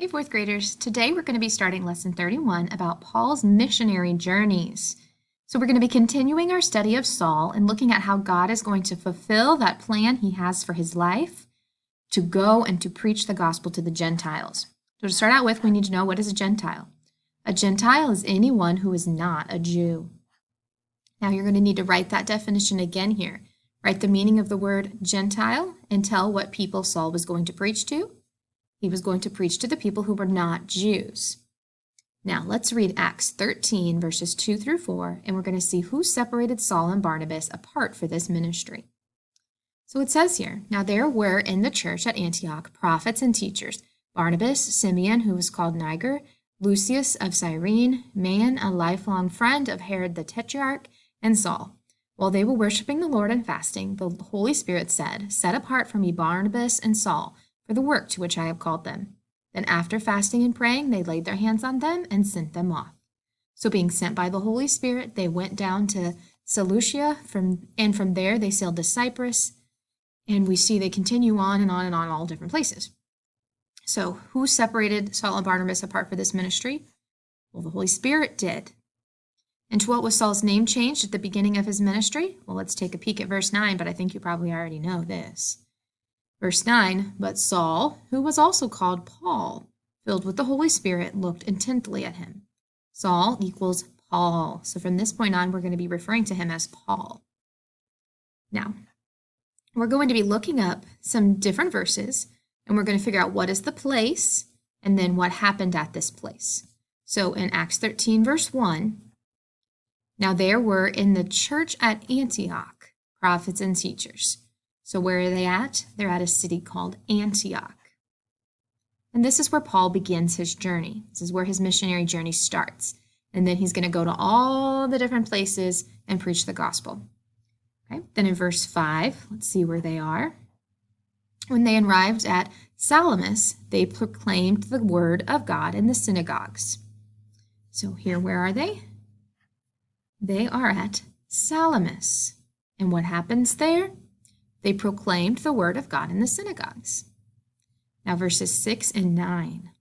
Hey, fourth graders. Today we're going to be starting lesson 31 about Paul's missionary journeys. So we're going to be continuing our study of Saul and looking at how God is going to fulfill that plan he has for his life to go and to preach the gospel to the Gentiles. So to start out with, we need to know, what is a Gentile? A Gentile is anyone who is not a Jew. Now you're going to need to write that definition again here. Write the meaning of the word Gentile and tell what people Saul was going to preach to. He was going to preach to the people who were not Jews. Now let's read Acts 13, verses 2 through 4, and we're going to see who separated Saul and Barnabas apart for this ministry. So it says here, now there were in the church at Antioch prophets and teachers, Barnabas, Simeon, who was called Niger, Lucius of Cyrene, Man, a lifelong friend of Herod the Tetrarch, and Saul. While they were worshiping the Lord and fasting, the Holy Spirit said, Set apart for me Barnabas and Saul, for the work to which I have called them. Then after fasting and praying, they laid their hands on them and sent them off. So being sent by the Holy Spirit, they went down to Seleucia, and from there they sailed to Cyprus, and we see they continue on and on and on, all different places. So who separated Saul and Barnabas apart for this ministry? Well, the Holy Spirit did. And to what was Saul's name changed at the beginning of his ministry? Well, let's take a peek at verse 9, but I think you probably already know this. Verse 9, but Saul, who was also called Paul, filled with the Holy Spirit, looked intently at him. Saul equals Paul. So from this point on, we're going to be referring to him as Paul. Now, we're going to be looking up some different verses, and we're going to figure out what is the place, and then what happened at this place. So in Acts 13, verse 1, now there were in the church at Antioch prophets and teachers. So where are they at? They're at a city called Antioch. And this is where Paul begins his journey. This is where his missionary journey starts. And then he's going to go to all the different places and preach the gospel. Okay. Then in verse 5, let's see where they are. When they arrived at Salamis, they proclaimed the word of God in the synagogues. So here, where are they? They are at Salamis. And what happens there? They proclaimed the word of God in the synagogues. Now verses 6 and 9.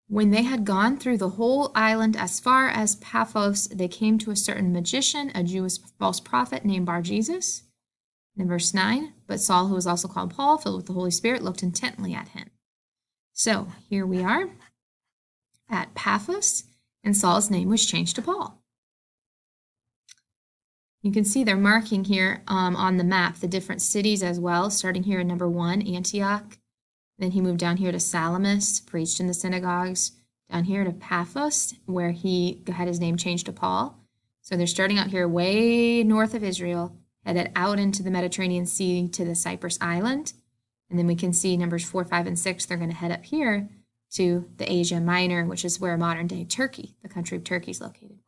When they had gone through the whole island as far as Paphos, they came to a certain magician, a Jewish false prophet named Bar-Jesus. And in verse 9, but Saul, who was also called Paul, filled with the Holy Spirit, looked intently at him. So here we are at Paphos, and Saul's name was changed to Paul. You can see they're marking here on the map the different cities as well, starting here in number 1, Antioch. Then he moved down here to Salamis, preached in the synagogues, down here to Paphos, where he had his name changed to Paul. So they're starting out here way north of Israel, headed out into the Mediterranean Sea to the Cyprus island. And then we can see numbers 4, 5, and 6, they're going to head up here to the Asia Minor, which is where modern-day Turkey, the country of Turkey, is located.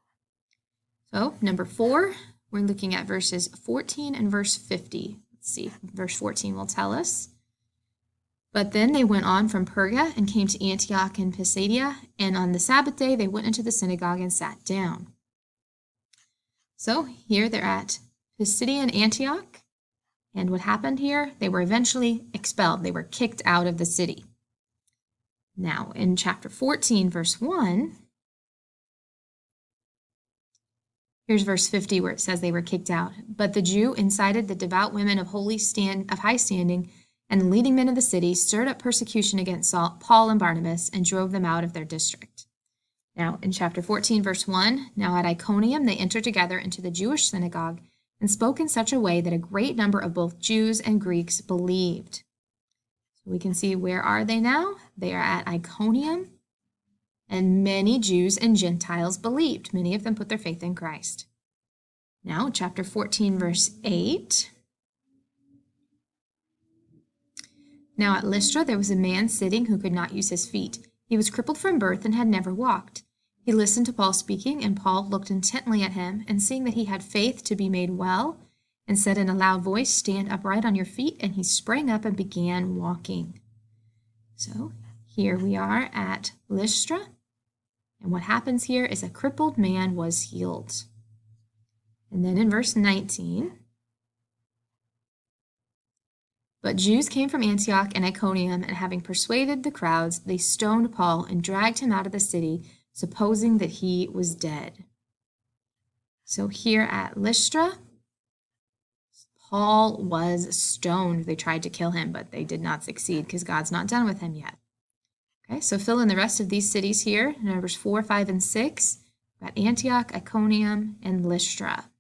So number 4, we're looking at verses 14 and verse 50. Let's see, verse 14 will tell us. But then they went on from Perga and came to Antioch in Pisidia, and on the Sabbath day they went into the synagogue and sat down. So here they're at Pisidia and Antioch, and what happened here? They were eventually expelled. They were kicked out of the city. Now in chapter 14, verse 1, here's verse 50 where it says they were kicked out. But the Jew incited the devout women of high standing and the leading men of the city, stirred up persecution against Paul and Barnabas, and drove them out of their district. Now in chapter 14, verse 1, now at Iconium they entered together into the Jewish synagogue and spoke in such a way that a great number of both Jews and Greeks believed. So we can see, where are they now? They are at Iconium. And many Jews and Gentiles believed. Many of them put their faith in Christ. Now, chapter 14, verse 8. Now at Lystra there was a man sitting who could not use his feet. He was crippled from birth and had never walked. He listened to Paul speaking, and Paul looked intently at him, and seeing that he had faith to be made well, and said in a loud voice, Stand upright on your feet, and he sprang up and began walking. So here we are at Lystra. And what happens here is a crippled man was healed. And then in verse 19, But Jews came from Antioch and Iconium, and having persuaded the crowds, they stoned Paul and dragged him out of the city, supposing that he was dead. So here at Lystra, Paul was stoned. They tried to kill him, but they did not succeed because God's not done with him yet. Okay, so fill in the rest of these cities here, Numbers 4, 5, and 6. We've got Antioch, Iconium, and Lystra.